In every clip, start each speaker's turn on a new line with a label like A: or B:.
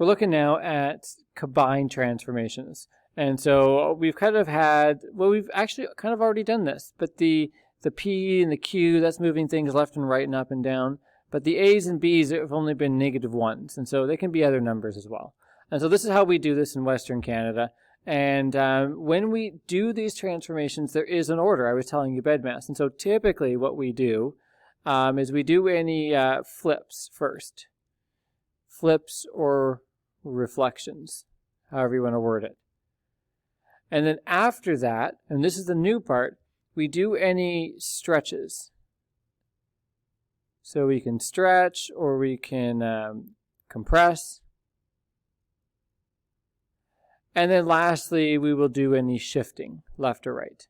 A: we're looking now at combined transformations. And so we've kind of had, well, we've actually kind of already done this, but the P and the Q, that's moving things left and right and up and down. But the A's and B's have only been -1s, and so they can be other numbers as well. And so this is how we do this in Western Canada. And when we do these transformations, there is an order. I was telling you BEDMAS. And so typically what we do is we do any flips first. Flips or reflections, however you want to word it. And then after that, and this is the new part, we do any stretches. So we can stretch or we can compress. And then lastly, we will do any shifting, left or right.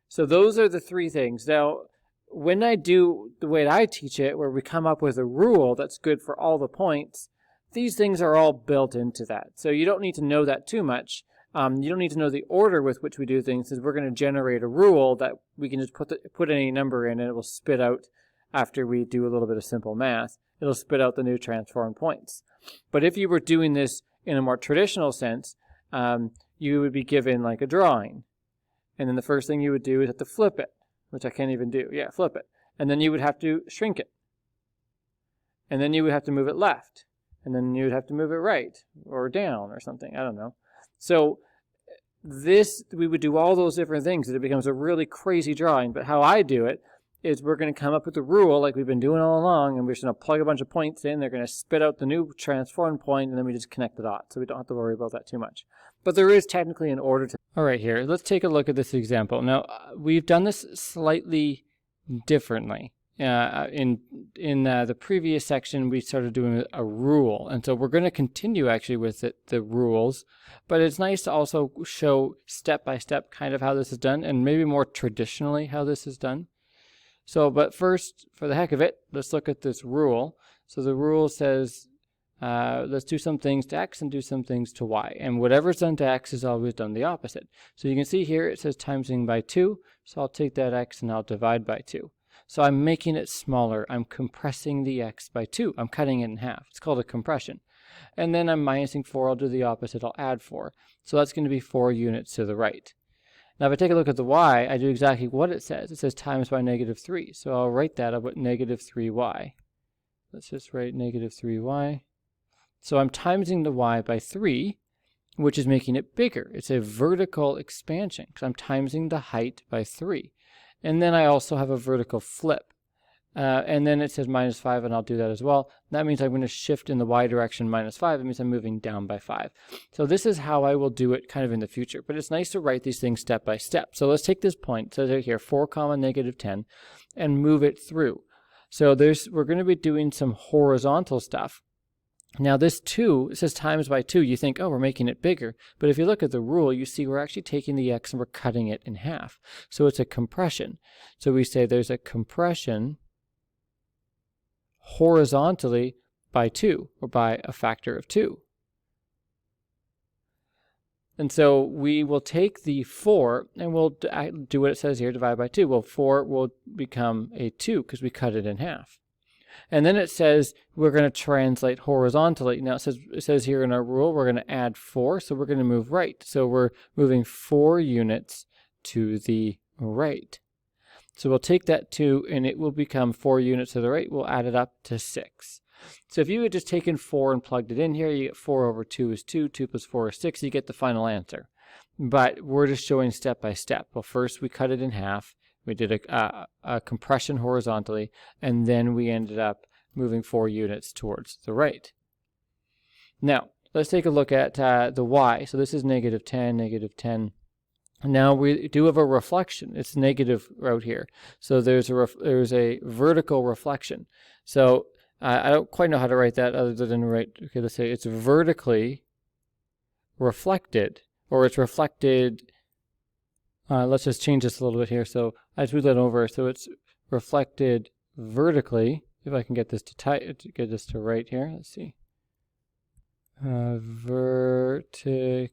A: So those are the three things. Now, when I do the way I teach it, where we come up with a rule that's good for all the points, these things are all built into that. So you don't need to know that too much. You don't need to know the order with which we do things, because we're going to generate a rule that we can just put any number in and it will spit out, after we do a little bit of simple math, it'll spit out the new transformed points. But if you were doing this in a more traditional sense, you would be given like a drawing. And then the first thing you would do is have to flip it, which I can't even do. Yeah, flip it. And then you would have to shrink it. And then you would have to move it left. And then you would have to move it right or down or something. I don't know. So we would do all those different things, and it becomes a really crazy drawing. But how I do it is we're going to come up with a rule like we've been doing all along, and we're just going to plug a bunch of points in. They're going to spit out the new transformed point, and then we just connect the dots. So we don't have to worry about that too much. But there is technically an order to. All right, here, let's take a look at this example. Now, we've done this slightly differently. In the previous section, we started doing a rule. And so we're going to continue actually with the rules. But it's nice to also show step-by-step kind of how this is done, and maybe more traditionally how this is done. So, but first, for the heck of it, let's look at this rule. So the rule says, let's do some things to x and do some things to y. And whatever's done to x is always done the opposite. So you can see here it says timesing by 2. So I'll take that x and I'll divide by 2. So I'm making it smaller. I'm compressing the x by 2. I'm cutting it in half. It's called a compression. And then I'm minusing 4. I'll do the opposite. I'll add 4. So that's going to be 4 units to the right. Now, if I take a look at the y, I do exactly what it says. It says times by -3. So I'll write that. I'll put -3y. Let's just write -3y. So I'm timesing the y by 3, which is making it bigger. It's a vertical expansion because I'm timesing the height by 3. And then I also have a vertical flip. And then it says -5, and I'll do that as well. That means I'm going to shift in the y direction -5. It means I'm moving down by 5. So this is how I will do it kind of in the future. But it's nice to write these things step by step. So let's take this point, so here, 4, -10, and move it through. So we're going to be doing some horizontal stuff. Now this 2, it says times by 2. You think, oh, we're making it bigger. But if you look at the rule, you see we're actually taking the x and we're cutting it in half. So it's a compression. So we say there's a compression horizontally by 2, or by a factor of 2. And so we will take the 4 and we'll do what it says here, divide by 2. Well, 4 will become a 2 because we cut it in half. And then it says we're going to translate horizontally. Now it says here in our rule we're going to add 4, so we're going to move right. So we're moving 4 units to the right. So we'll take that 2 and it will become 4 units to the right. We'll add it up to 6. So if you had just taken 4 and plugged it in here, you get 4 over 2 is 2, 2 plus 4 is 6, you get the final answer. But we're just showing step by step. Well, first we cut it in half. We did a compression horizontally, and then we ended up moving 4 units towards the right. Now, let's take a look at the y. So this is -10, -10. Now we do have a reflection. It's negative out here. So there's a vertical reflection. So I don't quite know how to write that other than write, okay, let's say it's vertically reflected, or it's reflected. Let's just change this a little bit here. So I just moved that over. So it's reflected vertically. If I can get this to right here. Let's see. Vertically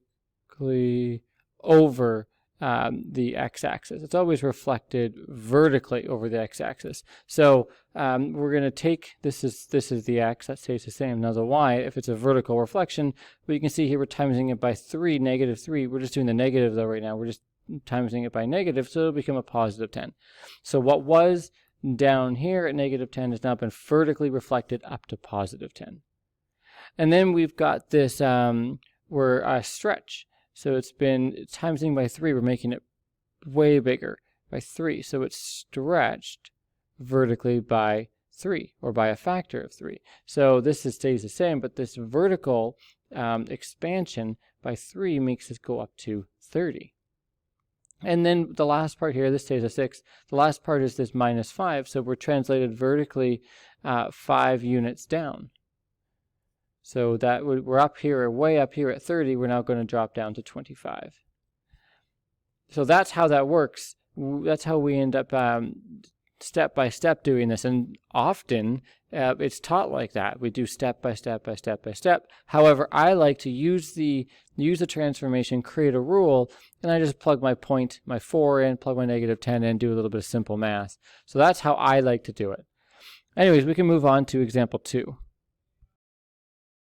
A: over the x-axis. It's always reflected vertically over the x-axis. So we're going to take, this is the x, that stays the same. Now the y, if it's a vertical reflection, but you can see here we're timesing it by 3, -3. We're just doing the negative though right now. We're just timesing it by negative, so it'll become a positive 10. So what was down here at -10 has now been vertically reflected up to positive 10. And then we've got this, we're a stretch. So it's been timesing by 3. We're making it way bigger by 3. So it's stretched vertically by 3, or by a factor of 3. So this stays the same, but this vertical expansion by 3 makes this go up to 30. And then the last part here, this stays a 6. The last part is this -5, so we're translated vertically 5 units down. So that we're up here, way up here at 30, we're now going to drop down to 25. So that's how that works. That's how we end up step by step doing this. And often it's taught like that. We do step by step by step by step. However, I like to use the transformation, create a rule, and I just plug my 4 in, plug my -10 in, do a little bit of simple math. So that's how I like to do it. Anyways, we can move on to example 2.